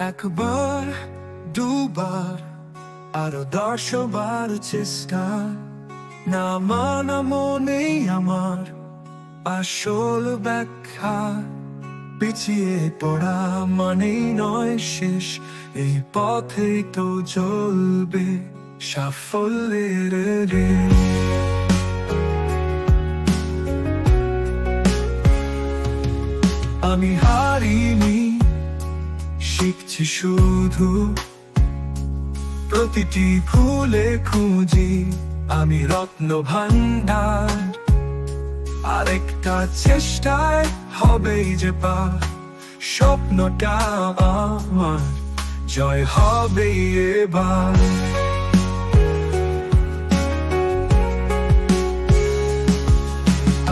একবার দুবার আরো 10বার চেষ্টা না মানা মনেই আমার আসল ব্যাখ্যা। পিছিয়ে পড়া মানেই নয় শেষ, এই পথেই তো চলবে সাফল্যের রেশ। আমি হারিনি, শিখছি শুধু, প্রতিটি ভুলে খুঁজি আমি রত্ন ভান্ডার। আরেকটা চেষ্টায় হবেই যে পার, স্বপ্নটা আমার জয় হবে এবার।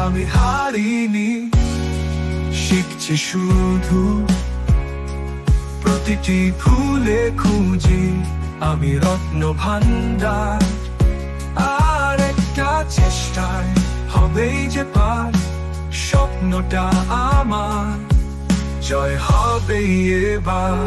আমি হারিনি, শিখছি শুধু, প্রতিটি ভুলে খুঁজি আমি রত্ন ভান্ডার। আর একটা চেষ্টায় হবেই যে পার, স্বপ্নটা আমার জয় হবে এবার।